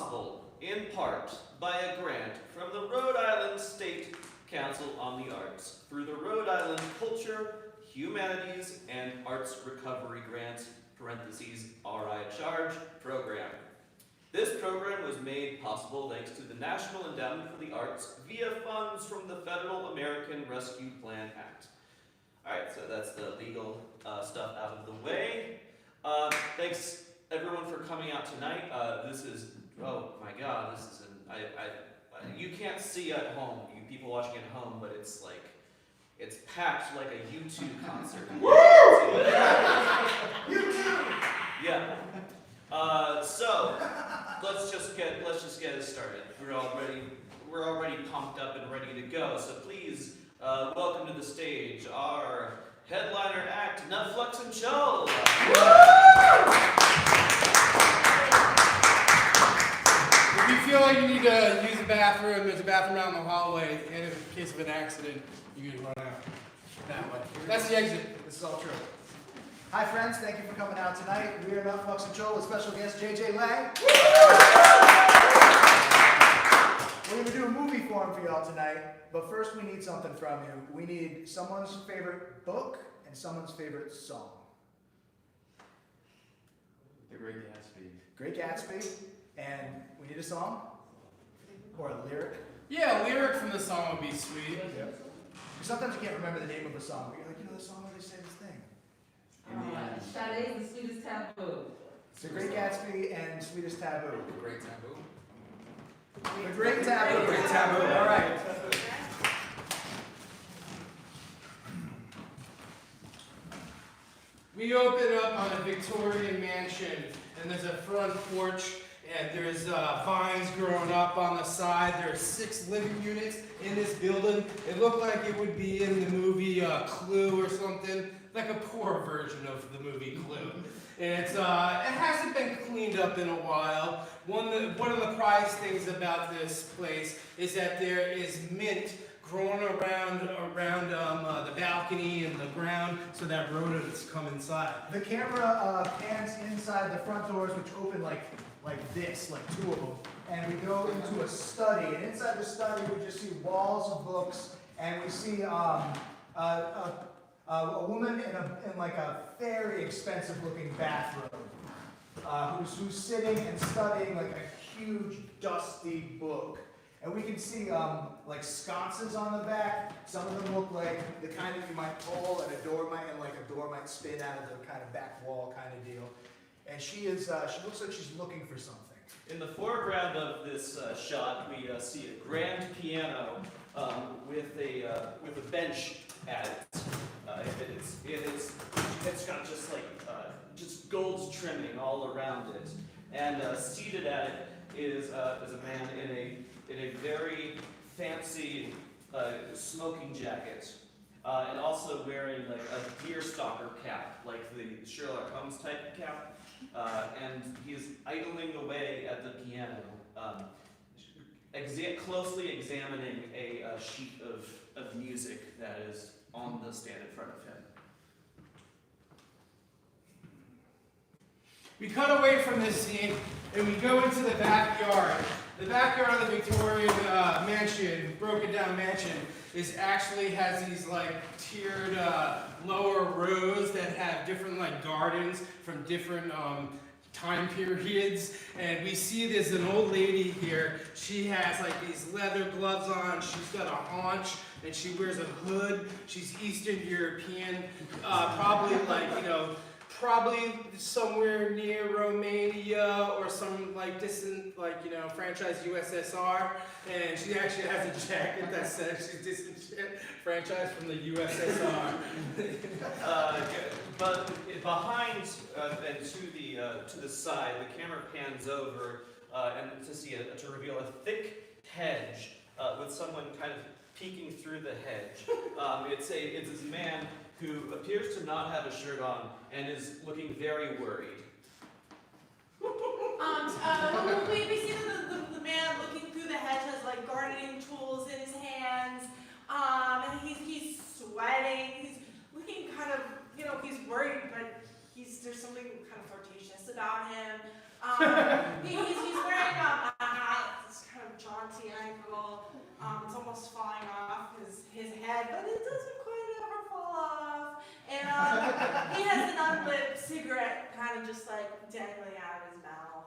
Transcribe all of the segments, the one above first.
possible, in part, by a grant from the Rhode Island State Council on the Arts through the Rhode Island Culture, Humanities, and Arts Recovery Grant, parentheses, RI Charge, program. This program was made possible thanks to the National Endowment for the Arts via funds from the Federal American Rescue Plan Act. Alright, so that's the legal stuff out of the way. Thanks everyone for coming out tonight. This is, oh my god, this is you can't see at home, you people watching at home, but it's like, it's packed like a U2 concert. Woo! U2! Yeah. So let's just get it started. We're already pumped up and ready to go. So please welcome to the stage our headliner act, Nutflux and Chull. If you feel like you need to use the bathroom, there's a bathroom out in the hallway, and in case of an accident, you can run out that way. That's the exit. This is all true. Hi friends, thank you for coming out tonight. We are Nutflux and Chull with special guest JJ Lang. We're going to do a movie form for y'all tonight, but first we need something from you. We need someone's favorite book and someone's favorite song. The Great Gatsby. Great Gatsby, and we need a song or a lyric. Yeah, a lyric from the song would be sweet. Yep. Sometimes you can't remember the name of a song, but you're like, you know the song where they say this thing. Sade is the sweetest taboo. The Great Gatsby and Sweetest Taboo. The Great Taboo. The Great Taboo. Great Taboo. All right. We open up on a Victorian mansion, and there's a front porch, and there's vines growing up on the side. There are 6 living units in this building. It looked like it would be in the movie Clue or something, like a poor version of the movie Clue. And it hasn't been cleaned up in a while. One of the prized things about this place is that there is mint growing around the balcony and the ground so that rodents come inside. The camera pans inside the front doors, which open like this, like 2 of them. And we go into a study, and inside the study we just see walls of books, and we see a woman in like a very expensive looking bathrobe, who's sitting and studying like a huge dusty book. And we can see like sconces on the back. Some of them look like the kind that you might pull, and a door might spin out of the kind of back wall kind of deal. And she looks like she's looking for something. In the foreground of this shot, we see a grand piano with a bench at it. It's got just like just gold trimming all around it, and seated at it is a man in a very fancy smoking jacket, and also wearing like a deerstalker cap, like the Sherlock Holmes type cap, and he's idling away at the piano, closely examining a sheet of music that is on the stand in front of him. We cut away from this scene and we go into the backyard. The backyard of the Victorian mansion, broken down mansion, has these like tiered lower rows that have different like gardens from different time periods. And we see there's an old lady here. She has like these leather gloves on. She's got a haunch and she wears a hood. She's Eastern European, probably probably somewhere near Romania or some like distant, franchise USSR. And she actually has a jacket that says she's disenfranchised from the USSR. But behind and to the side, the camera pans over and to reveal a thick hedge with someone kind of peeking through the hedge. It's this man who appears to not have a shirt on and is looking very worried. We see the man looking through the hedge has like gardening tools in his hands, and he's sweating. He's looking kind of, he's worried, but there's something kind of flirtatious about him. He's wearing He has an unlit cigarette kind of just like dangling out of his mouth.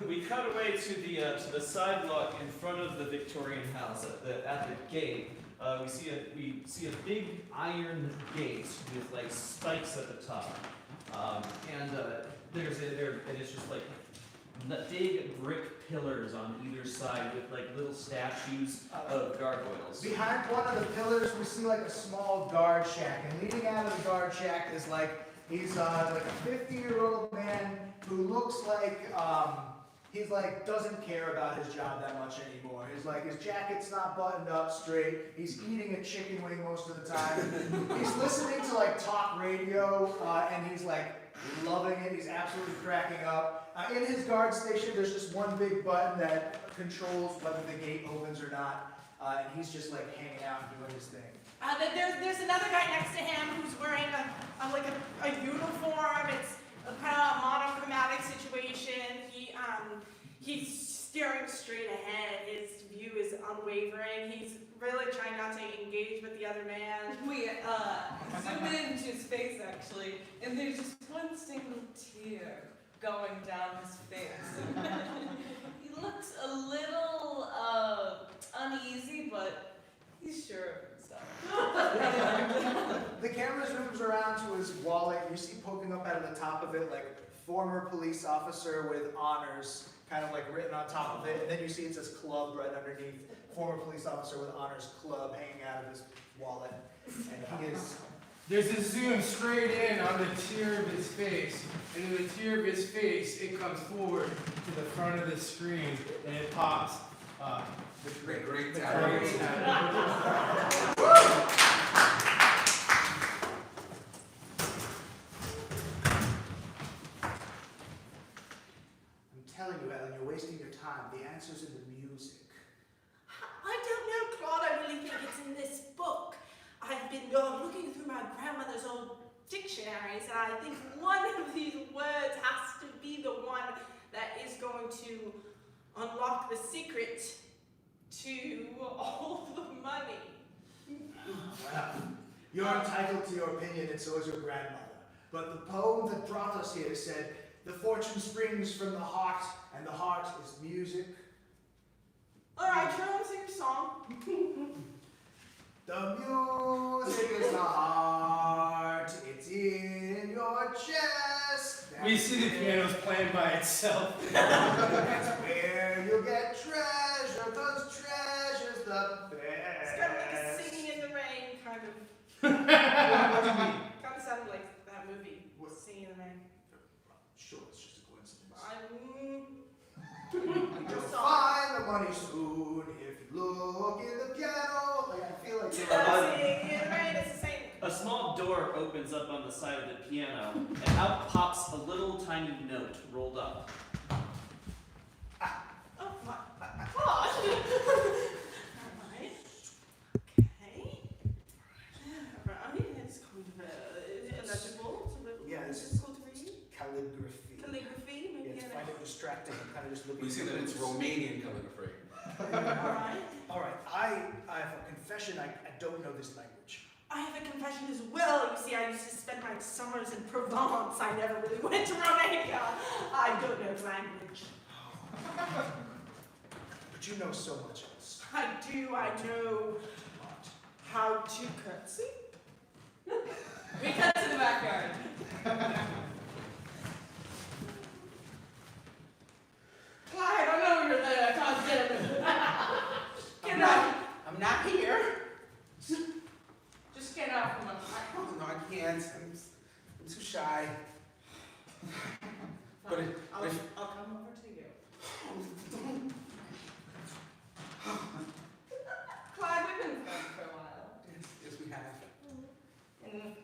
We cut away to the sidewalk in front of the Victorian house. At the gate, we see a big iron gate with like spikes at the top, and it's just like big brick pillars on either side with like little statues of gargoyles. Behind one of the pillars, we see like a small guard shack, and leading out of the guard shack is he's like a 50-year-old man who looks like he's like doesn't care about his job that much anymore. His jacket's not buttoned up straight. He's eating a chicken wing most of the time. He's listening to like talk radio, and he's like loving it. He's absolutely cracking up. In his guard station, there's just one big button that controls whether the gate opens or not, and he's just like hanging out and doing his thing. There's another guy next to him who's wearing a uniform. It's a kind of monochromatic situation. He's staring straight ahead. His view is unwavering. He's really trying not to engage with the other man. We zoom into his face actually, and there's just one single tear going down his face. He looks a little uneasy, but he's sure of himself. The camera zooms around to his wallet. You see poking up out of the top of it like former police officer with honors, kind of like written on top of it. And then you see it says club right underneath. Former police officer with honors club hanging out of his wallet. And he is... There's a zoom straight in on the tear of his face, and in the tear of his face, it comes forward to the front of the screen, and it pops up. The great The tower. great I'm telling you, Ellen, you're wasting your time. The answer's in the music. I don't know, Claude. I really think it's in this book. I've been looking through my grandmother's old dictionaries, and I think one of these words has to be the one that is going to unlock the secret to all the money. Well, you're entitled to your opinion, and so is your grandmother. But the poem that brought us here said, "The fortune springs from the heart, and the heart is music." All right, Chull, sing your song. The music is the heart, it's in your chest. We see the piano's playing by itself. That's where you get treasure, cause treasure's the best. It's kind of like a singing in the rain, kind of. What do you mean? Kind of sounded like that movie, Singing in the Rain. Sure, it's just a coincidence. Your You'll song. find the money soon if you look in the piano. Like, I feel like Singing in the Rain is the same. A small door opens up on the side of the piano, and out pops a little tiny note rolled up. Oh my gosh. Alright. Okay. Alright, it's kind of illegible. Yeah, this is difficult to read. calligraphy. Calligraphy, Yeah, maybe. it's kind of distracting. I'm kind of just looking. We see that it's Romanian calligraphy. Alright. All right, I have a confession. I don't know this language. I have a confession as well. You see, I used to spend my summers in Provence. I never really went to Romania. I don't know language. But you know so much else. I do. I know how to curtsy. We cut to the backyard. Clyde, I know you're there. God damn it. Get out. I'm not here. Just get out from my Oh, no, I can't. I'm too shy. But I'll come over to you. Clyde, we've been friends for a while. yes, we have. And,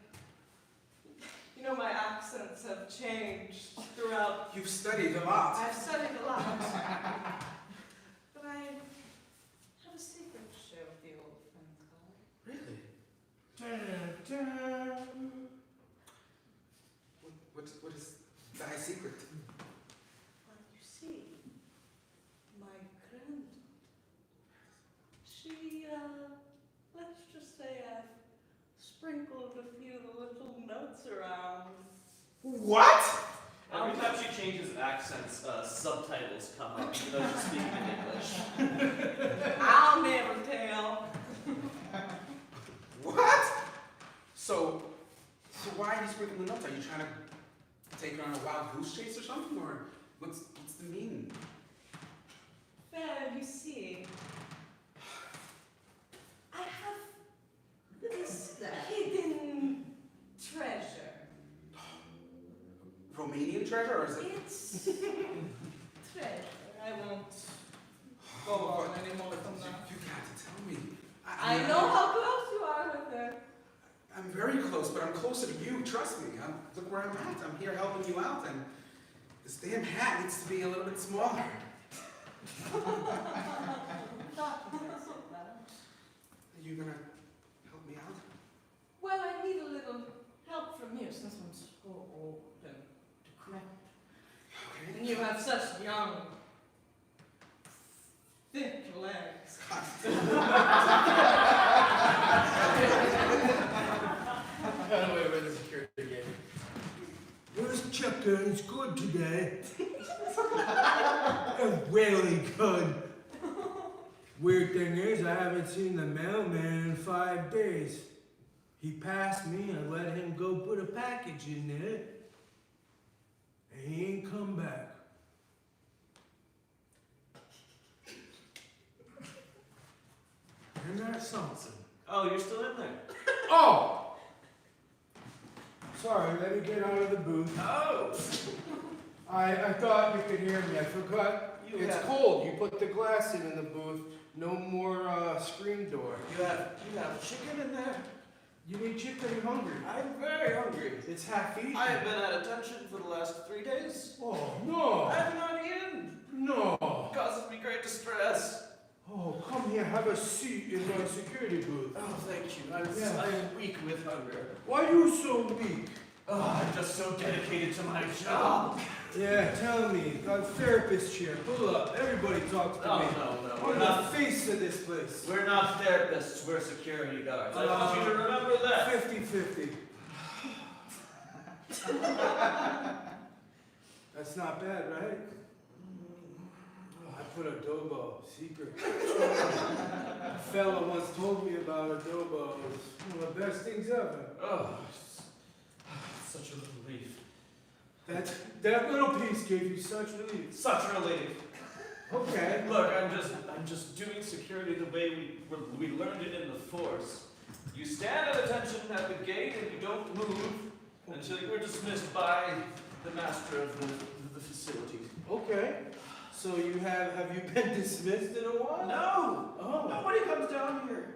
you know, my accents have changed throughout. You've studied a lot. I've studied a lot. But I have a secret to share with you, old friend Clyde. Really? What is thy secret? Well, you see, my granddaughter, sprinkled a few little notes around. What? Every time she changes accents, subtitles come up, even though she's speaking in English. I'll never tell. What? So why are you sprinkling the nuts? Are you trying to take her on a wild goose chase or something? Or what's the meaning? Well, you see, I have this hidden treasure. Romanian treasure, or is it? It's treasure. I won't go on anymore from that. You got to tell me. I know how close you are with her. I'm very close, but I'm closer to you. Trust me. Look where I'm at. I'm here helping you out, and this damn hat needs to be a little bit smaller. Are you gonna help me out? Well, I need a little help from you since I'm so old and decrepit. Okay. And you have such young, thick legs. Wait, the security game. Where's chicken? It's good today. It's really good. Weird thing is, I haven't seen the mailman in 5 days. He passed me, I let him go put a package in there, and he ain't come back. Isn't that something? Oh, you're still in there. Oh! Sorry, let me get out of the booth. Oh! I thought you could hear me. I forgot. You It's have- cold. You put the glass in the booth. No more screen door. You have chicken in there? You need chicken. You're hungry. I'm very hungry. It's half eaten. I have been at attention for the last 3 days. Oh no! I have not eaten. No! It causes me great distress. Oh, come here. Have a seat in my security booth. Oh, thank you. Yeah. I'm weak with hunger. Why are you so weak? Oh, I'm just so dedicated to my job. Yeah, tell me. Got a therapist chair. Pull up. Everybody talks to Oh, me. no. I'm the face of this place. We're not therapists, we're security guards. I want you to remember that. 50-50. That's not bad, right? Oh, I put adobo, secret. A fella once told me about adobo. It's one of the best things ever. Oh, such a relief. That little piece gave you such relief. Such relief. Okay. Look, I'm just doing security the way we learned it in the force. You stand at attention at the gate and you don't move until you're dismissed by the master of the facility. Okay. So have you been dismissed in a while? No! Oh. Nobody comes down here.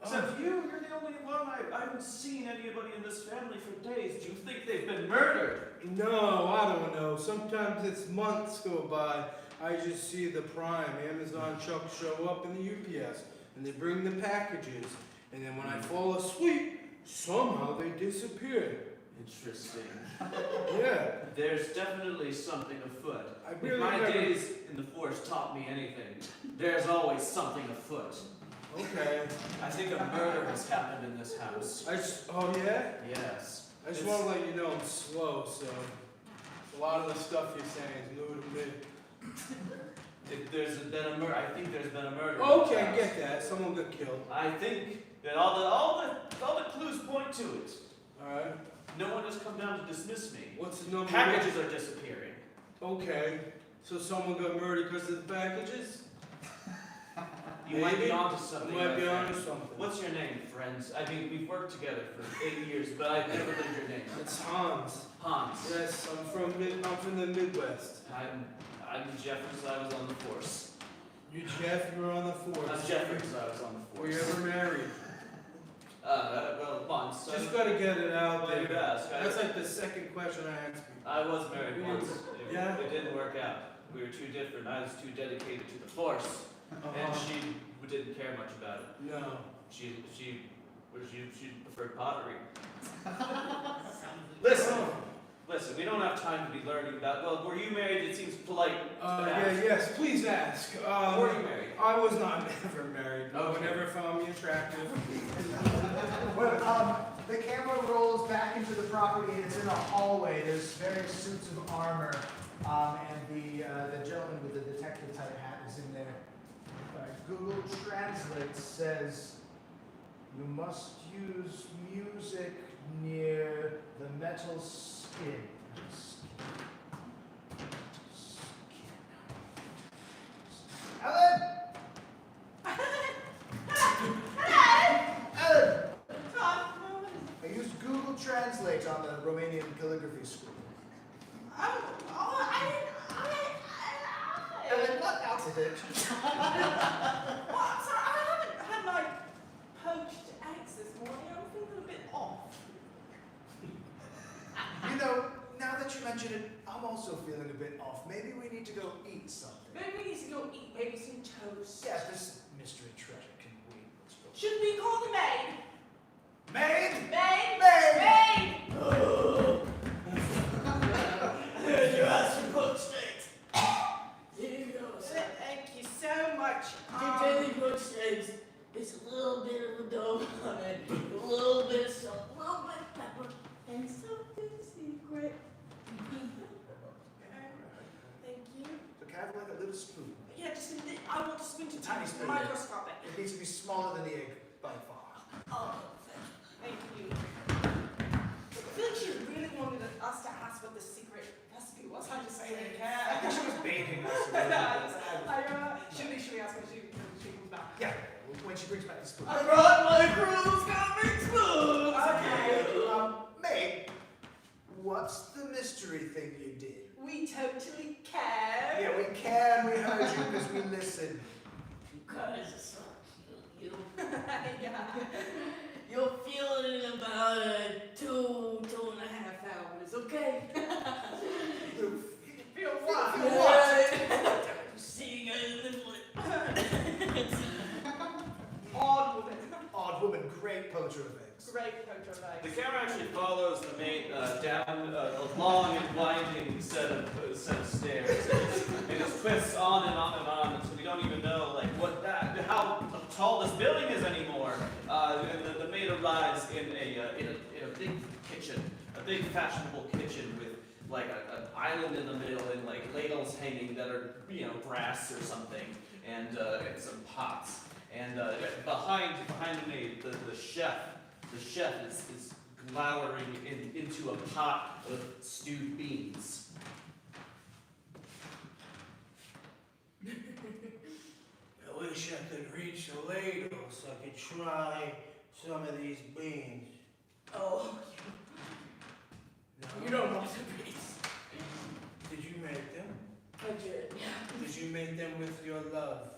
Except you, you're the only one. I haven't seen anybody in this family for days. Do you think they've been murdered? No, I don't know. Sometimes it's months go by. I just see the Prime, Amazon trucks show up in the UPS, and they bring the packages. And then when I fall asleep, somehow they disappear. Interesting. Yeah. There's definitely something afoot. I If really my never- days in the force taught me anything, there's always something afoot. Okay. I think a murder has happened in this house. Oh yeah? Yes. I just want to let you know I'm slow, so a lot of the stuff you're saying is new to me. There's been a murder. I think there's been a murder. in Okay, this house. get that. Someone got killed. I think that all the clues point to it. Alright. No one has come down to dismiss me. What's the number? Packages are disappearing. Okay. So someone got murdered because of the packages? You might be Maybe. onto something. You might my be friend. onto something. What's your name, friends? I mean, we've worked together for 8 years, but I've never learned your name. It's Hans. Hans. Yes, I'm from the Midwest. I'm Jeffers. I was on the force. You Jeff, you were on the force. I'm Jeffers. I was on the Were force. you ever married? Well, once. Just gotta get it out Well, you there. ask. That's like the second question I asked you. I was married once. Yeah? It didn't work out. We were too different. I was too dedicated to the force, and she didn't care much about it. No. She preferred pottery. Listen, we don't have time to be learning about. Well, were you married? It seems polite. to ask. Yes, please ask. Were you married? I was not ever married. No one Okay. ever found me attractive. Well, The camera rolls back into the property and it's in a hallway. There's various suits of armor, and the gentleman with the detective type hat is in there. Google Translate says you must use music near the metal skin. Ellen! Ellen! I used Google Translate on the Romanian calligraphy school. Ellen, what else is it? Well, I'm sorry, I haven't had my poached eggs this morning. I'm feeling a bit off. You know, now that you mention it, I'm also feeling a bit off. Maybe we need to go eat something. Maybe we need to go eat maybe some toast. Yeah, this mystery treasure can wait. Let's go. Should we call the maid? Maid! Maid! Maid! Maid! You asked for poached eggs. Here you go, son. Thank you so much. Your daily poached eggs. It's a little bit of adobo on it, a little bit of salt, a little bit of pepper, and something secret. Thank you. So can I have like a little spoon? Yeah, just I want to spoon to Tiny spoon. microscopic. It needs to be smaller than the egg by far. Oh, thank you. I feel like she really wanted us to ask what the secret recipe was. I just didn't I care. think she was baiting us. Should we ask when she comes back? Yeah, when she brings back the spoon. I brought my cruise comic spoons. Okay. Maid, what's the mystery thing you did? We totally care. Yeah, we can. We heard you because we listened. You guys are so cute. Yeah. You'll feel it in about 2.5 hours, okay? Feel what? Feel what? See you guys in the flip. Odd woman. Odd woman, great poacher of eggs. Great photo of The eggs. camera actually follows the maid down a long and winding set of stairs, and it twists on and on and on until we don't even know like how tall this building is anymore. And the maid arrives in a big kitchen, a big fashionable kitchen with like an island in the middle and like ladles hanging that are brass or something, and some pots. And behind the maid, the chef is glowering into a pot of stewed beans. I wish I could reach the ladle so I could try some of these beans. Oh, No? you don't want the beans. Did you make them? I did. Did you make them with your love?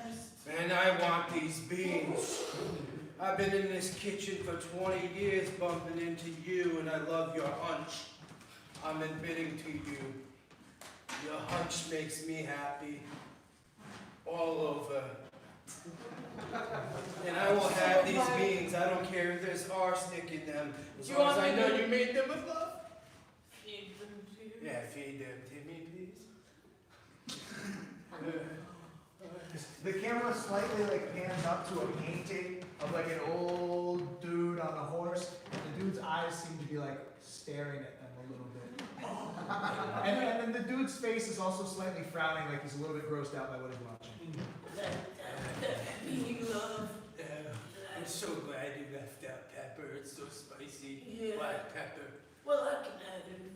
Yes. And I want these beans. I've been in this kitchen for 20 years bumping into you, and I love your hunch. I'm admitting to you. Your hunch makes me happy. All over. And I will have these beans. I don't care if there's arsenic in them. As long as I know you made them with love. Feed them to you. Yeah, feed them to me, please. The camera slightly like pans up to a painting of like an old dude on a horse. The dude's eyes seem to be like staring at them a little bit. and then the dude's face is also slightly frowning, like he's a little bit grossed out by what he's watching. Being love. I'm so glad you left out pepper. It's so spicy. Yeah. Black pepper. Well, I can add it.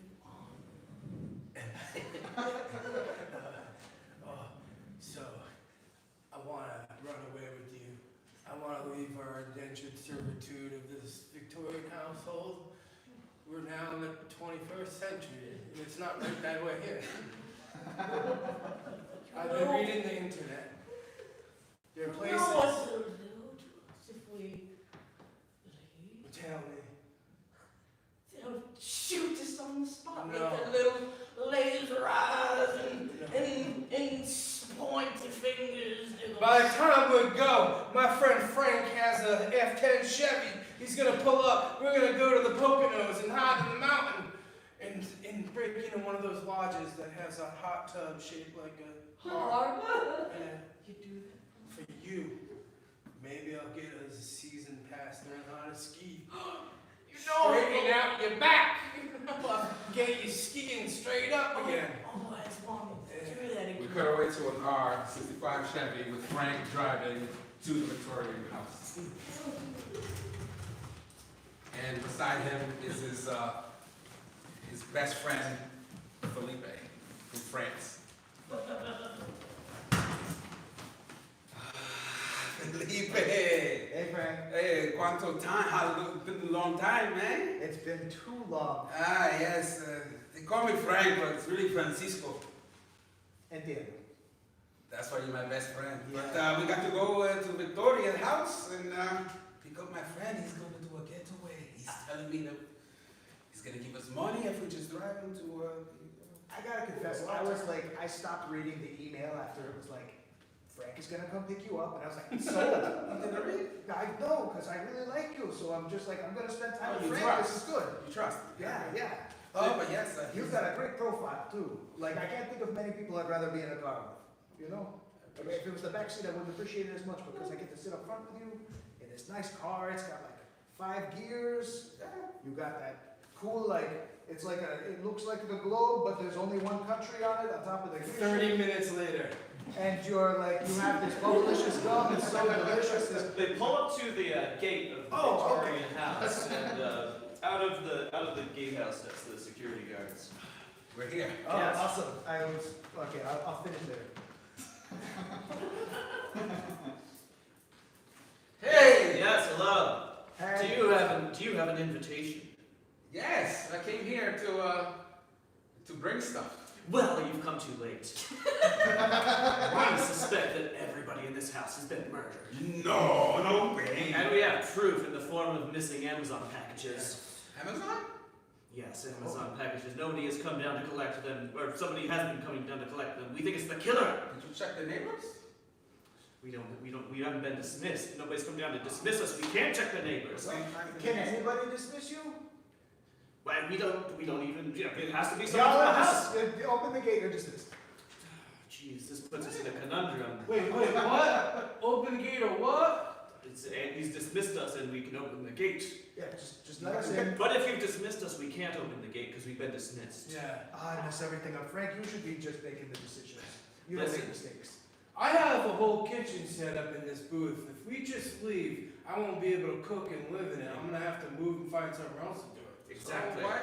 So, I want to run away with you. I want to leave our indentured servitude of this Victorian household. We're now in the 21st century, and it's not right that way here. I've been reading the internet. There are places. No, what's the deal to us if we leave? Tell me. They'll shoot us on the spot No. with their little laser eyes and pointy fingers. By the time we go, my friend Frank has a F-10 Chevy. He's gonna pull up. We're gonna go to the Poconos and hide in the mountain and break into one of those lodges that has a hot tub shaped like a heart. Hard. Yeah, You do that. for you. Maybe I'll get a season pass learn how to ski. Straighten out your back. Get you skiing straight up again. Always wanted to do that We cut away to an R65 Chevy with Frank driving to the Victorian house. And beside him is his best friend, Felipe, from France. Felipe! Hey, Frank. Hey, cuánto time? It's been a long time, man. It's been too long. Ah, yes. They call me Frank, but it's really Francisco. Entiendo. That's why you're my best friend. Yeah. But we got to go to Victoria's house and pick up my friend. He's going to do a getaway. He's telling me that he's going to give us money if we just drive him to. I gotta confess, I stopped reading the email after it was like, Frank is gonna come pick you up, and I was like, sold. You didn't read? I know, because I really like you, so I'm just like, I'm gonna spend time You with Frank, trust. this is good. You trust? Yeah. Oh, but yes. You've got a great profile, too. Like, I can't think of many people I'd rather be in a car with, you know? I mean, if it was the back seat, I wouldn't appreciate it as much, because I get to sit up front with you in this nice car. It's got like 5 gears. You got that cool, like, it's like it looks like the globe, but there's only one country on it, on top of the gear. 30 minutes later. And you're like, you have this delicious gum, it's so delicious. They pull up to the gate of the Oh, okay. Victorian house, and out of the gatehouse steps the security guards. We're here. Oh, Yes. awesome. Okay, I'll finish there. Hey! Yes, hello. Hey. Do you have an invitation? Yes, I came here to bring stuff. Well, you've come too late. We suspect that everybody in this house has been murdered. No way. And we have proof in the form of missing Amazon packages. Amazon? Yes, Amazon packages. Nobody has come down to collect them, or somebody has been coming down to collect them. We think it's the killer. Did you check the neighbors? We haven't been dismissed. Nobody's come down to dismiss us. We can't check the neighbors. Can anybody dismiss you? Well, we don't even, it has to be Y'all someone from the in the house. house, open the gate, you're dismissed. Jeez, this puts us in a conundrum. Wait, what? Open the gate or what? He's dismissed us and we can open the gate. Yeah, just let us in. But if you've dismissed us, we can't open the gate because we've been dismissed. Yeah. I mess everything up. Frank, you should be just making the decisions. You don't Listen. make mistakes. I have a whole kitchen set up in this booth. If we just leave, I won't be able to cook and live in it. I'm gonna have to move and find somewhere else to do it. Exactly. So why,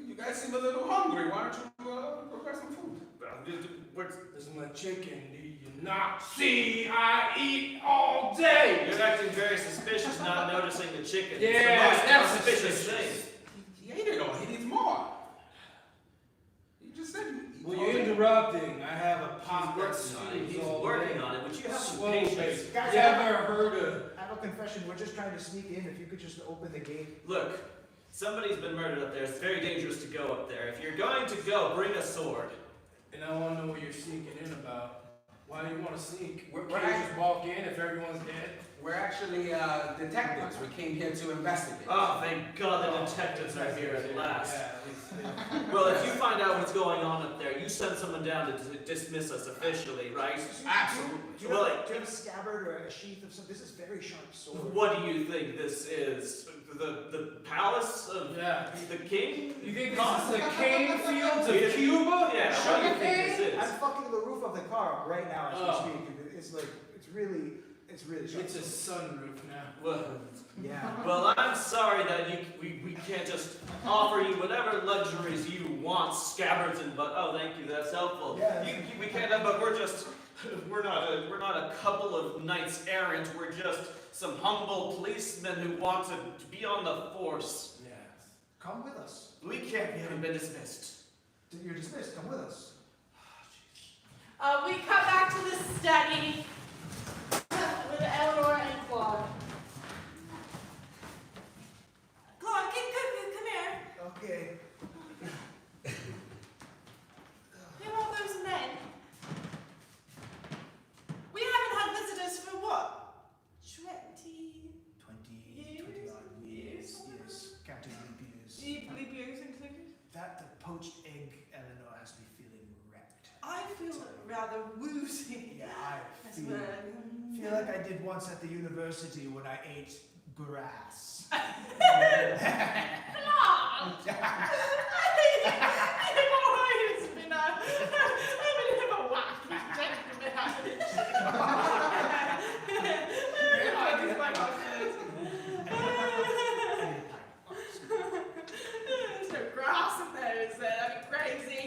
you guys seem a little hungry. Why don't you go grab some food? This is my chicken. Do you not see I eat all day? You're acting very suspicious, not noticing the chicken. Yeah, it's the that's most suspicious suspicious. thing. He ate it all. He needs more. You just said you eat Well, all you're day. interrupting. I have a pot that He's stews all working day. on it, but you have some Slow patience. pace. Guys, You ever heard of? I have a confession. We're just trying to sneak in. If you could just open the gate. Look, somebody's been murdered up there. It's very dangerous to go up there. If you're going to go, bring a sword. And I want to know what you're sneaking in about. Why do you want to sneak? We're Can't you just walk in if everyone's dead? We're actually detectives. We came here to investigate. Oh, thank God the detectives are here at last. Yeah, at least. Well, if you find out what's going on up there, you send someone down to dismiss us officially, right? Absolutely. Do you have a scabbard or a sheath of some? This is very sharp sword. What do you think this is? The palace of Yeah. the king? You think this is the cane fields of Cuba? Yeah, what do you think this I'm is? fucking the roof of the car up right now as Oh. we speak. It's like it's really sharp. It's a sunroof now. Yeah. Well, I'm sorry that we can't just offer you whatever luxuries you want, scabbards and but. Oh, thank you, that's helpful. Yeah. We can't have, but we're not a couple of knights errant. We're just some humble policemen who want to be on the force. Yeah. Come with us. We haven't been dismissed. You're dismissed. Come with us. We come back to the study with Eleanor and Claude. Claude, come here. Okay. Who are those men? We haven't had visitors for what? 20 odd years. Yes. Counting leap years. Leap years included? That the poached egg, Eleanor, has me feeling wrecked. I feel rather woozy. Yeah, I That's feel, what feel like I did once at the university when I ate grass. I think always been a bit of a wacky There's no grass in there, is there? That'd be crazy.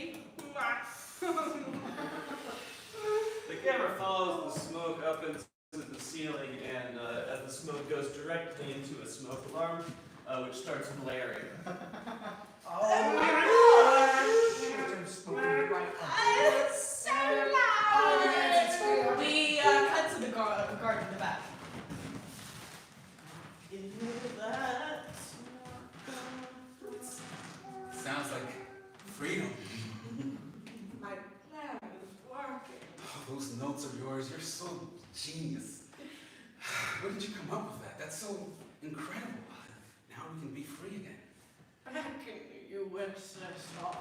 The camera follows the smoke up into the ceiling, and as the smoke goes directly into a smoke alarm, which starts blaring. Oh, it's So loud! We cut to the garden in the back. Sounds like freedom. My plan is working. Oh, those notes of yours, you're so genius. Where did you come up with that? That's so incredible. Now we can be free again. Back in the USSR.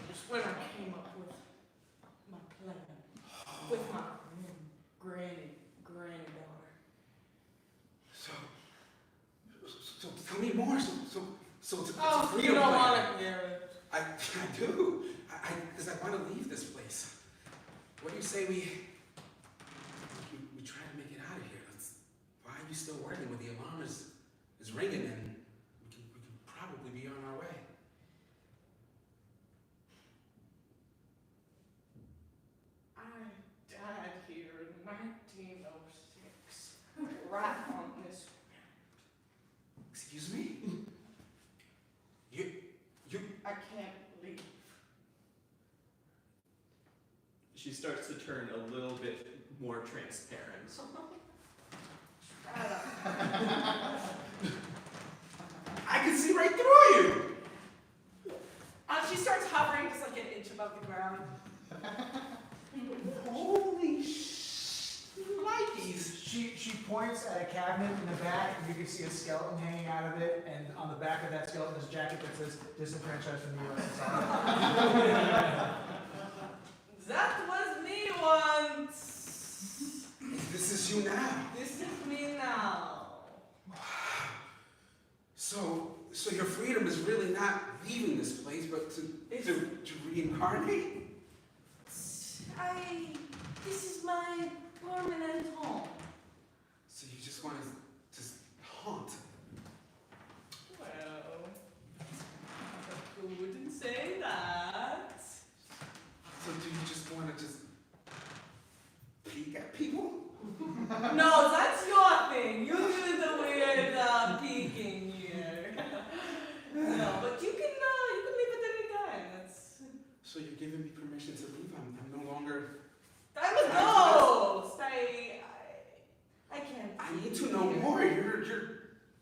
Just when I came up with my plan. With my granddaughter. So tell me more. So it's a Oh, freedom you don't plan. want to hear it. I do. Because I want to leave this place. What do you say we try to make it out of here? Why are you still working when the alarm is ringing and we can probably be on our way? I died here in 1906. Right on this. Excuse me? You I can't leave. She starts to turn a little bit more transparent. I can see right through you. She starts hovering just like an inch above the ground. Holy shnikes. She points at a cabinet in the back, and you can see a skeleton hanging out of it, and on the back of that skeleton is a jacket that says disenfranchised from the USSR. That was me once. This is you now. This is me now. So your freedom is really not leaving this place, but to reincarnate? This is my permanent home. So you just want to just haunt? Well, who wouldn't say that? So do you just want to just peek at people? No, that's your thing. You do the weird peeking here. No, but you can leave at any time. That's. So you're giving me permission to leave? I'm no longer. I'm a ghost. I can't. I need to know more. You're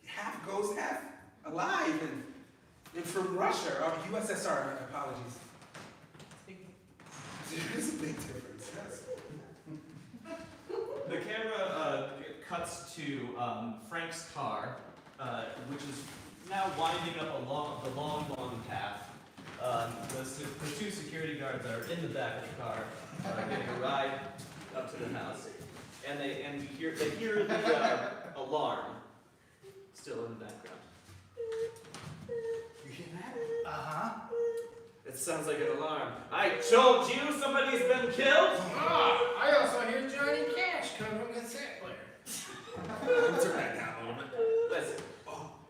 half ghost, half alive, and from Russia or USSR. Apologies. There is a big difference. Yes. The camera cuts to Frank's car, which is now winding up the long path. The two security guards are in the back of the car, getting a ride up to the house, and they hear the alarm still in the background. You hear that? Uh-huh. It sounds like an alarm. I told you somebody's been killed. I also hear Johnny Cash coming from the set player. Turn that down a little bit. Listen,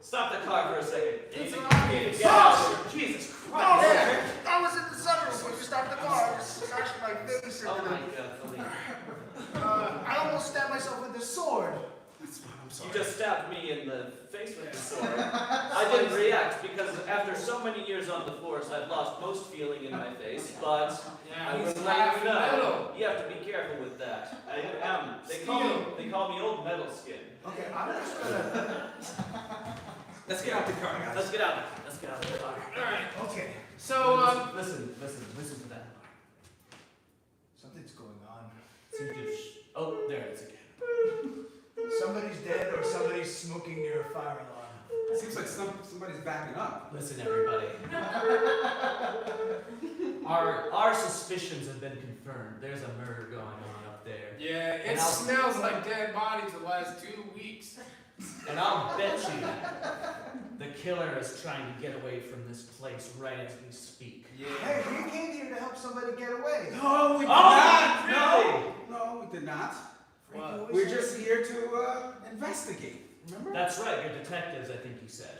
stop the car for a second. It's Get an out of here. Jesus Christ. I was in the sunroof when you stopped the car. I was scratching my face. Oh my God, Philippe. I almost stabbed myself with this sword. That's fine. I'm sorry. You just stabbed me in the face with the sword. I didn't react because after so many years on the force, I've lost most feeling in my face, but I he's will let half you know. metal. You have to be careful with that. I am. They call me Old Metal Skin. Okay, I'm just gonna. Let's get out the car, guys. Let's get out. Let's get out of the car. Alright, Okay, so, Listen to that. something's going on. Oh, there it is again. Somebody's dead or somebody's smoking near a fire alarm. Seems like somebody's backing up. Listen, everybody. Our suspicions have been confirmed. There's a murder going on up there. Yeah, it And I'll- smells like dead bodies the last 2 weeks. And I'll bet you the killer is trying to get away from this place right as we speak. Hey, we came here to help somebody get away. No, we did Oh, not. really? No, we did not. What? We're just here to investigate. Remember? That's right, you're detectives, I think you said.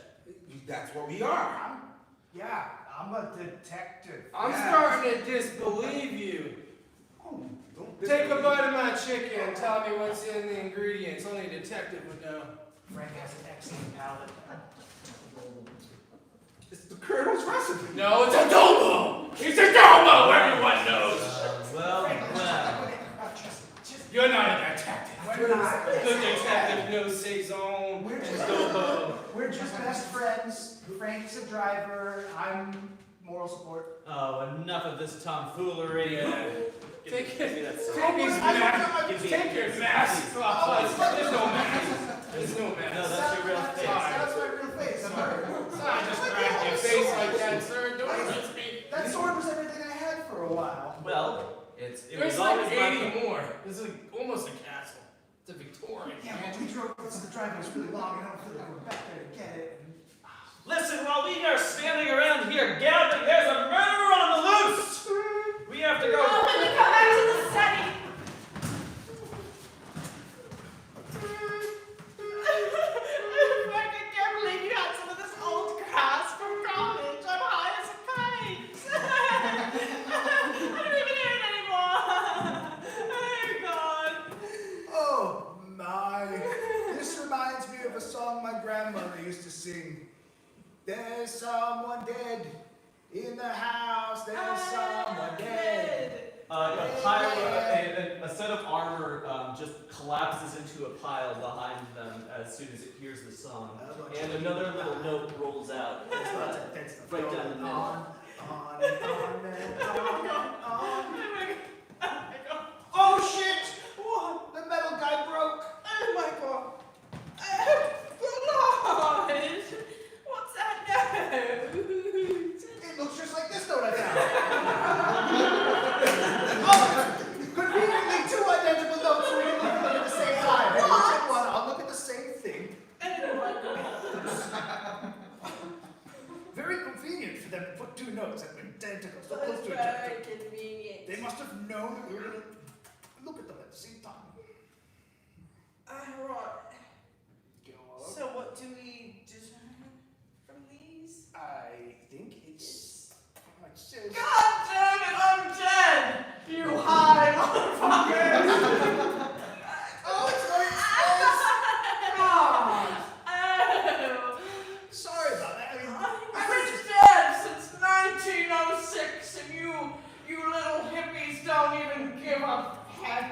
That's what we are. I'm a detective. I'm Yeah. starting to disbelieve you. Oh, don't Take a bite of my chicken and tell me what's in the ingredients. Only a detective would know. Frank has an excellent palate. It's the Colonel's recipe. No, it's adobo! It's adobo! Everyone knows! Well. You're not a detective. We're not. Good detective knows saison We're and just- adobo. We're just best friends. Frank's a driver. I'm moral support. Oh, enough of this tomfoolery. Yeah. Give me that Take song. his I don't mask. know. Give me Take your it. mask off. There's no mask. There's no No, mask. that's your real face. That's my real face. I'm hurt. I just grabbed your face like that, sir. Don't touch me. That sword was everything I had for a while. Well, it There's was like always 80 more. This is like almost a castle. It's a Victorian. Yeah, but we drove to the driveway. It was really long, and I don't feel like we're back there to get it. Listen, while we are standing around here gathering, there's a murderer on the loose! We have to go. Oh, when we come back to the setting. Frank, I can't believe you had some of this old grass from college. I'm high as a kite. I don't even hear it anymore. Oh, God. Oh my! This reminds me of a song my grandmother used to sing. There's someone dead in the house. There's someone dead. A set of armor just collapses into a pile behind them as soon as it hears the song. And another little note rolls out. That's the Right down the middle. on and on and on and on. Oh, my God. Oh shit! What? The metal guy broke. Oh, my God. Oh, Lord. What's that note? It looks just like this note I found. Oh, conveniently two identical notes so we can look at them at the same time. And we'll take one, I'll look at the same thing. Very convenient for them to put two notes that were identical, so close to each other. Very convenient. They must have known that we were going to look at them at the same time. Right. Go on. So what do we discern from these? I think it's like says. God damn it, I'm dead! You high motherfucker! Oh, it's like God. Oh! Sorry about that. I mean, I've been dead since 1906 and you little hippies don't even give a heck.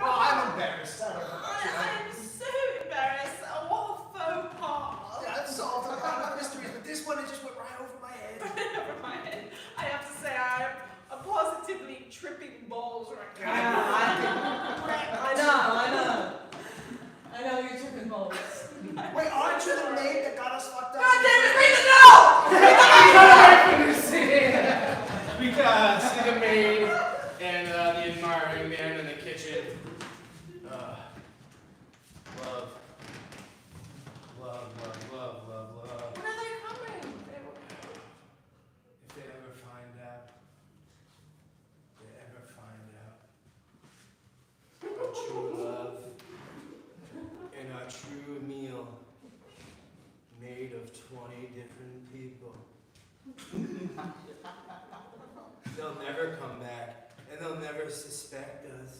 well, I'm embarrassed. I don't know about you. I'm so embarrassed. What a faux pas. Yeah, I've solved a lot of mysteries, but this one it just went right over my head. Never mind. I have to say I'm positively tripping balls right now. I know you're tripping balls. Wait, aren't you the maid that got us fucked up? God damn it, read the note! Because the maid and the admiring man in the kitchen. Love. Love, love, love, love, love. When are they coming? If they ever find out. Our true love and our true meal made of 20 different people. They'll never come back, and they'll never suspect us.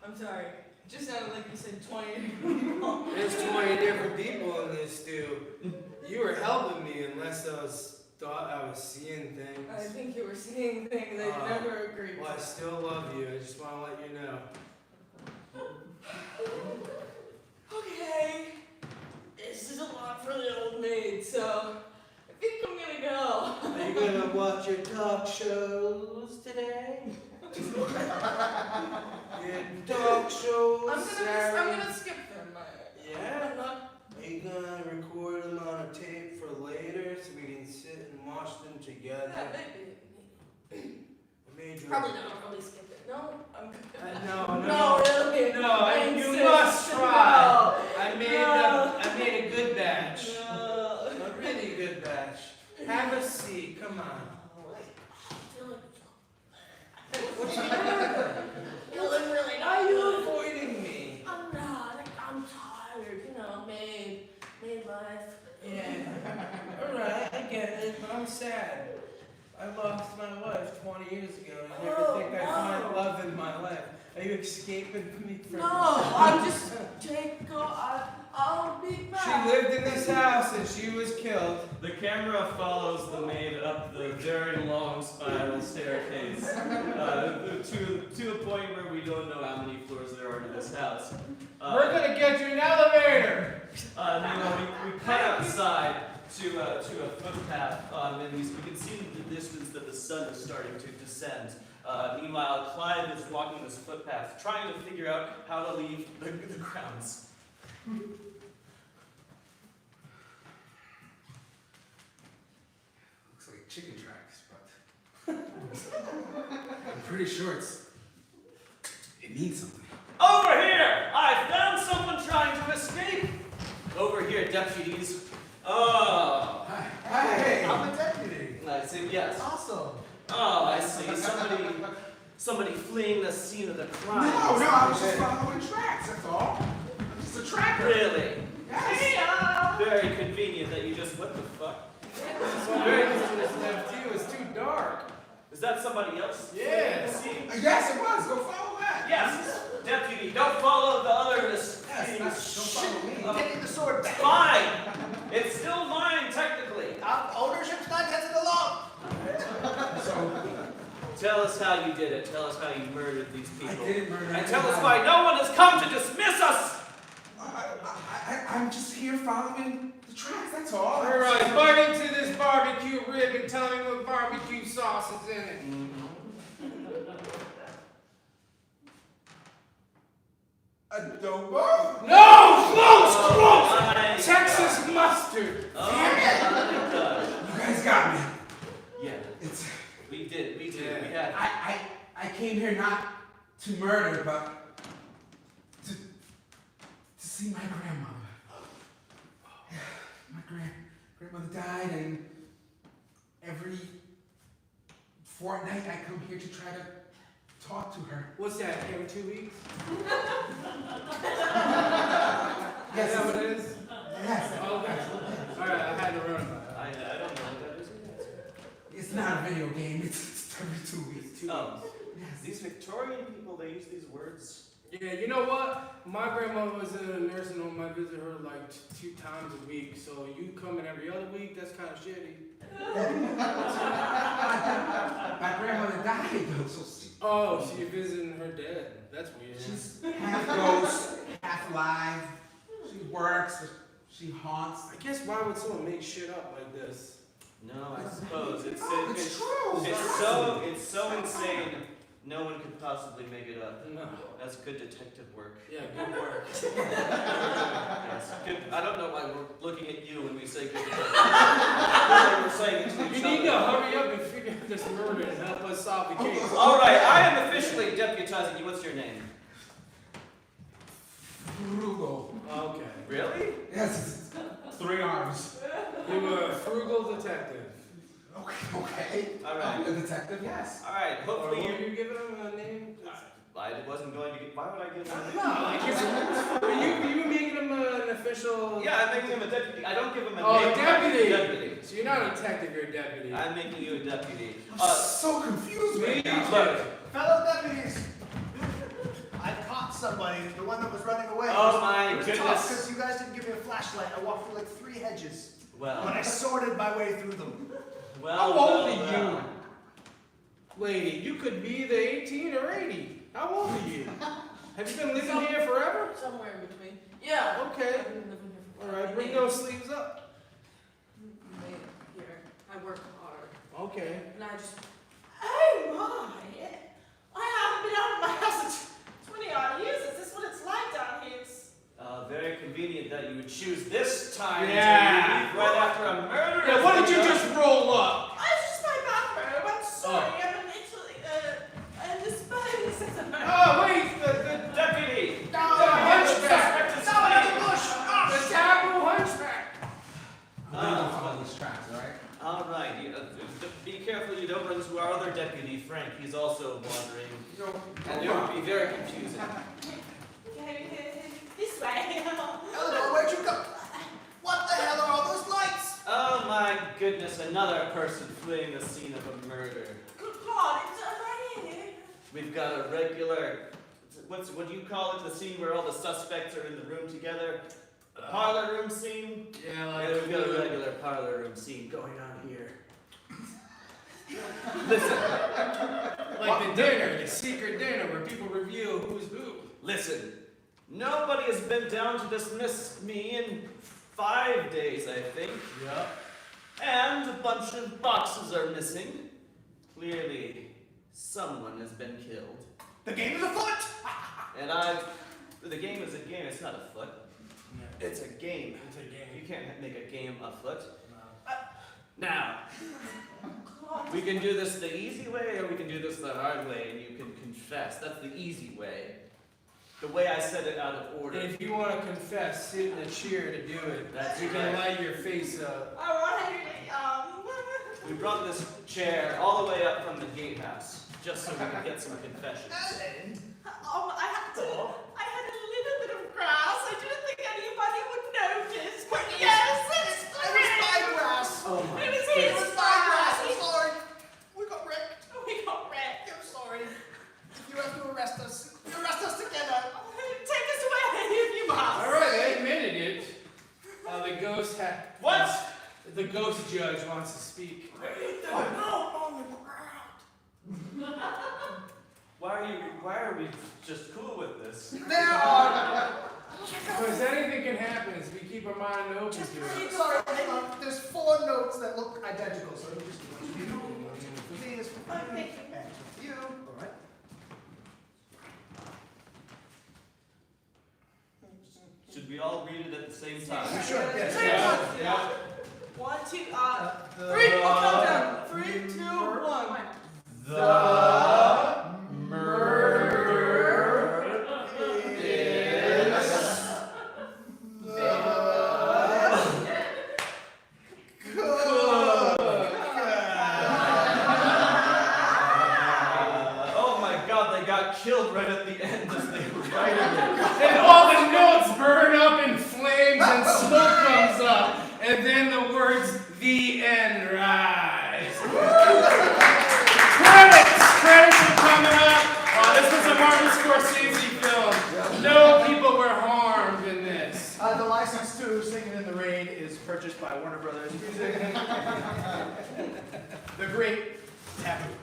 I'm sorry. It just sounded like you said 20 people. There's 20 different people in this stew. You were helping me unless thought I was seeing things. I think you were seeing things that you never agreed Well, I to. still love you. I just want to let you know. Okay. This is a lot for the old maid, so I think I'm gonna go. Are you gonna watch your talk shows today? Your talk shows, I'm Sarah? gonna skip them. Yeah? I'm not you gonna record them on a tape for later so we can sit and watch them together? Yeah, maybe. I made you Probably not. I'll probably skip it. No, I'm good. no, really. you insist. must try. No. I made a good batch. No. A really good batch. Have a seat. Come on. What's the matter? You look really Why are you nice. avoiding me? I'm not. I'm tired. You know, maid life. Yeah. Alright, I get it, but I'm sad. I lost my wife 20 years ago, and I never think I'd find love in my life. Are you escaping from me from No, I'm just I'll be back. She lived in this house and she was killed. The camera follows the maid up the very long spiral staircase to a point where we don't know how many floors there are to this house. We're gonna get you an elevator. We cut outside to a footpath, and we can see in the distance that the sun is starting to descend. Meanwhile, Clive is walking this footpath, trying to figure out how to leave the grounds. Looks like chicken tracks, but I'm pretty sure it means something. Over here! I found someone trying to escape! Over here, deputies. Oh. Hey! I'm a deputy. I see, yes. Awesome. Oh, I see. Somebody fleeing the scene of the crime. No, I was just following tracks, that's all. I'm just a tracker. Really? Yes. Very convenient that you just, what the fuck? So very left too. It's too dark. Is that somebody else? Yes. Yes, it was. Go follow that. Yes, deputy, don't follow the others. Yes, don't follow me. Taking the sword back. Fine. It's still mine, technically. Ownership's not against the law. So, Tell us how you did it. Tell us how you murdered these people. I didn't murder And tell us anybody. why no one has come to dismiss us. I'm just here following the tracks, that's all. All right, bite into this barbecue rib and tell me what barbecue sauce is in it. Adobo? No, close. my Texas mustard. Oh my gosh. You guys got me. Yeah, It's. we did. We Yeah. had. I came here not to murder, but to see my grandmother. My grandmother died, and every fortnight I come here to try to talk to her. What's that? Every 2 weeks? Yes, Is that what it is? yes. Okay. All right, I had to run. I don't know what that is. It's not a video game. It's every 2 weeks. Oh, Yes. these Victorian people, they use these words. Yeah, you know what? My grandmother was in a nursing home. I visit her like 2 times a week. So you coming every other week? That's kind of shitty. My grandmother died though, so Oh, so you're visiting her dead. That's weird. she's half ghost, half alive. She works, she haunts. I guess why would someone make shit up like this? No, I suppose it's true. it's so insane. No one could possibly make it up. No. That's good detective work. Yeah, good work. Yes. Good. I don't know why we're looking at you when we say good detective work. We're saying it to You each need to other. hurry up and figure out this murder and help us solve the case. All right, I am officially deputizing you. What's your name? Frugal. Okay. Really? Yes, it's 3 arms. You were a frugal detective. Okay. All right. A detective, yes. All right. Or Hopefully were you. you giving him a name? I wasn't going to get. Why would I give him a name? No, like you making him an official. Yeah, I'm making him a deputy. I don't give him a Oh, name. deputy. Deputy. So you're not a detective, you're a deputy. I'm making you a deputy. I'm so confused right now. Look. Fellow deputies, I caught somebody, the one that was running away. Oh my It was goodness. tough because you guys didn't give me a flashlight. I walked through like 3 hedges, but I Well. sorted my way through them. Well. How old well, are you? Lady, you could be either 18 or 80. How old are you? Have you been living here forever? Somewhere in between. Yeah. Okay. I've been living here for Alright, bring those sleeves up. Here. I work hard. Okay. And I just, oh my, I haven't been out of my house in 20 odd years. Is this what it's like down here? It's Very convenient that you would choose this Be careful you don't run into our other deputy, Frank. He's also wandering. No, And it would be very confusing. This way. Eleanor, where'd you go? What the hell are all those lights? Oh my goodness, another person fleeing the scene of a murder. Good God, it's right here. We've got a regular, what do you call it? The scene where all the suspects are in the room together? The parlor room scene? Yeah, Yeah, we've got a regular parlor room scene going on here. Listen, like the dinner, the secret dinner where people reveal who's who. listen. Nobody has been down to dismiss me in 5 days, I think. Yep. And a bunch of boxes are missing. Clearly, someone has been killed. The game is afoot! And the game is a game, it's not a foot. It's a game. It's a game. You can't make a game afoot. No. Now, we can do this the easy way or we can do this the hard way and you can confess. That's the easy way. The way I said it out of order. And if you want to confess, sit in a chair to do it. That's You can right. light your face up. I want to, We brought this chair all the way up from the gatehouse just so we could get some confessions. I had a little bit of grass. I didn't think anybody would notice. But yes, it's It was my grass! Oh my. It was It his was my grass! grass. I'm sorry! We got wrecked! We got wrecked. I'm sorry. You have to arrest us. Arrest us together! Take us away if you must. All right, I admitted it. The ghost What? The ghost judge wants to speak. Why are we just cool with this? There are... Because anything can happen as we keep our mind open to it. Sorry, hang on. There's 4 notes that look identical, so you just do you. Please. Thank you. And you. Alright. Should we all read it at the same time? You should, yes. Yeah. 1, 2, 3. The- I'll count down. 3, 2, 1. The murder Oh my god, they got killed right at the end as they were writing it. And all the notes burn up in flames and smoke comes up. And then the words, the end, rise. Credits are coming up. This was a Martin Scorsese film. No people were harmed in this. The license to Singing in the Rain is purchased by Warner Brothers Music. The great Taboo.